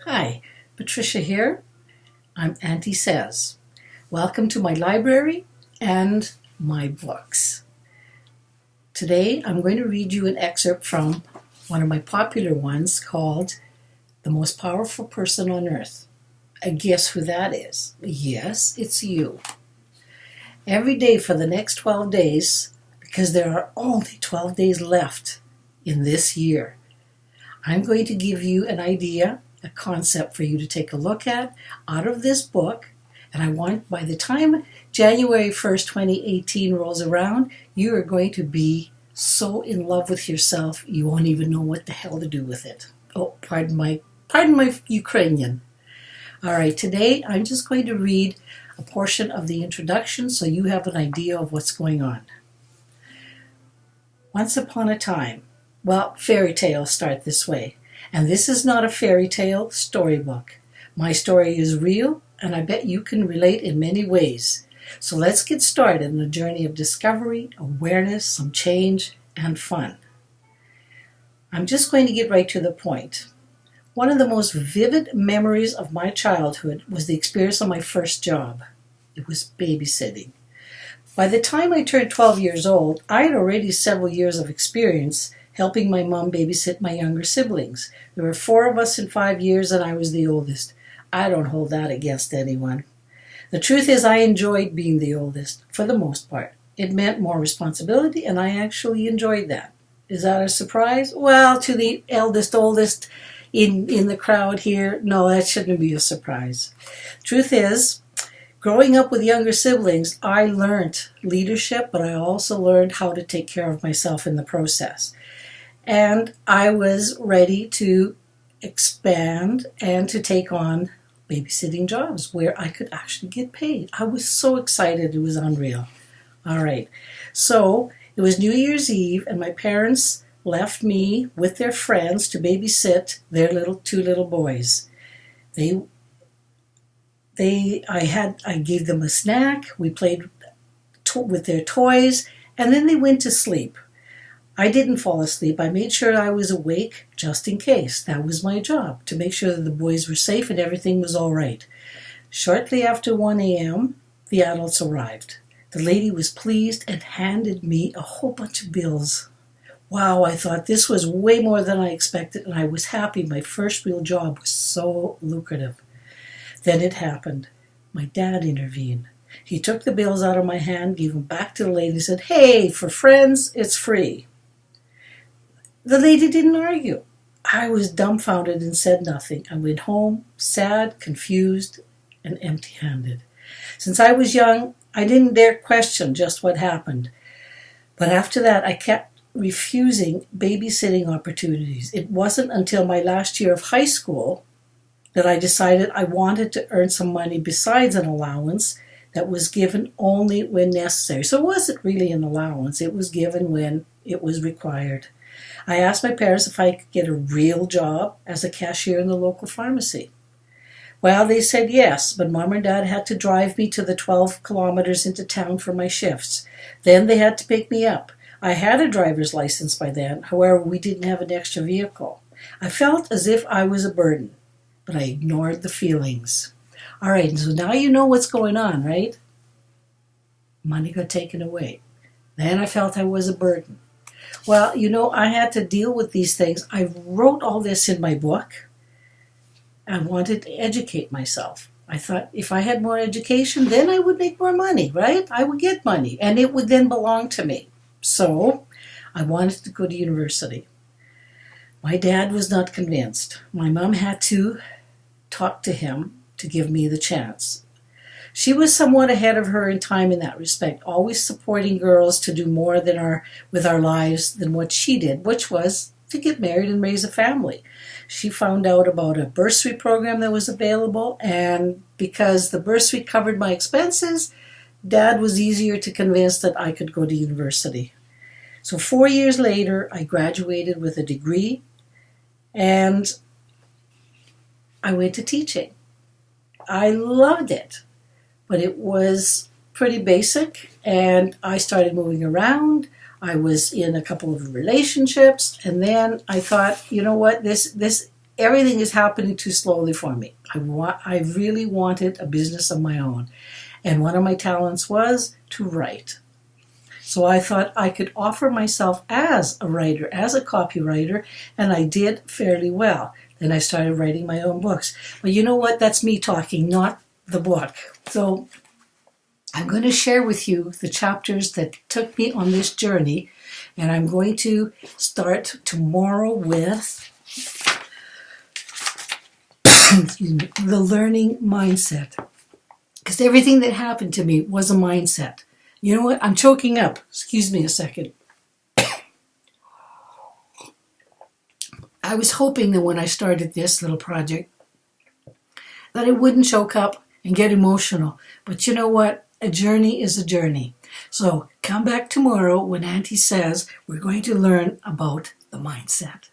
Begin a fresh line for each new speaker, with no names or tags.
Hi, Patricia here. I'm Auntie Says. Welcome to my library and my books. Today I'm going to read you an excerpt from one of my popular ones called The Most Powerful Person on Earth. And guess who that is? Yes, it's you. Every day for the next 12 days, because there are only 12 days left in this year, I'm going to give you an idea, a concept for you to take a look at out of this book. And I want by the time January 1st, 2018 rolls around, you are going to be so in love with yourself, you won't even know what the hell to do with it. Oh, pardon my Ukrainian. All right, today I'm just going to read a portion of the introduction so you have an idea of what's going on. Once upon a time, fairy tales start this way. And this is not a fairy tale storybook. My story is real, and I bet you can relate in many ways. So let's get started on a journey of discovery, awareness, some change, and fun. I'm just going to get right to the point. One of the most vivid memories of my childhood was the experience of my first job. It was babysitting. By the time I turned 12 years old, I had already several years of experience helping my mom babysit my younger siblings. There were 4 of us in 5 years, and I was the oldest. I don't hold that against anyone. The truth is I enjoyed being the oldest, for the most part. It meant more responsibility, and I actually enjoyed that. Is that a surprise? Well, to the oldest in the crowd here, no, that shouldn't be a surprise. Truth is, growing up with younger siblings, I learned leadership, but I also learned how to take care of myself in the process. And I was ready to expand and to take on babysitting jobs where I could actually get paid. I was so excited, it was unreal. All right, so it was New Year's Eve, and my parents left me with their friends to babysit their two little boys. I gave them a snack, we played with their toys, and then they went to sleep. I didn't fall asleep. I made sure I was awake just in case. That was my job, to make sure that the boys were safe and everything was all right. Shortly after 1 a.m., the adults arrived. The lady was pleased and handed me a whole bunch of bills. Wow, I thought this was way more than I expected, and I was happy. My first real job was so lucrative. Then it happened. My dad intervened. He took the bills out of my hand, gave them back to the lady, and said, "Hey, for friends, it's free." The lady didn't argue. I was dumbfounded and said nothing. I went home, sad, confused, and empty-handed. Since I was young, I didn't dare question just what happened. But after that, I kept refusing babysitting opportunities. It wasn't until my last year of high school that I decided I wanted to earn some money besides an allowance that was given only when necessary. So it wasn't really an allowance. It was given when it was required. I asked my parents if I could get a real job as a cashier in the local pharmacy. Well, they said yes, but Mom and Dad had to drive me to the 12 kilometers into town for my shifts. Then they had to pick me up. I had a driver's license by then. However, we didn't have an extra vehicle. I felt as if I was a burden, but I ignored the feelings. All right, so now you know what's going on, right? Money got taken away. Then I felt I was a burden. Well, I had to deal with these things. I wrote all this in my book. I wanted to educate myself. I thought if I had more education, then I would make more money, right? I would get money, and it would then belong to me. So I wanted to go to university. My dad was not convinced. My mom had to talk to him to give me the chance. She was somewhat ahead of her in time in that respect, always supporting girls to do more with our lives than what she did, which was to get married and raise a family. She found out about a bursary program that was available, and because the bursary covered my expenses, Dad was easier to convince that I could go to university. So 4 years later, I graduated with a degree, and I went to teaching. I loved it. But it was pretty basic, and I started moving around. I was in a couple of relationships, and then I thought, you know what, this everything is happening too slowly for me. I really wanted a business of my own. And one of my talents was to write. So I thought I could offer myself as a writer, as a copywriter, and I did fairly well. Then I started writing my own books. But you know what? That's me talking, not the book. So I'm going to share with you the chapters that took me on this journey, and I'm going to start tomorrow with the learning mindset. Because everything that happened to me was a mindset. You know what? I'm choking up. Excuse me a second. I was hoping that when I started this little project that I wouldn't choke up and get emotional. But you know what? A journey is a journey. So come back tomorrow when Auntie says we're going to learn about the mindset.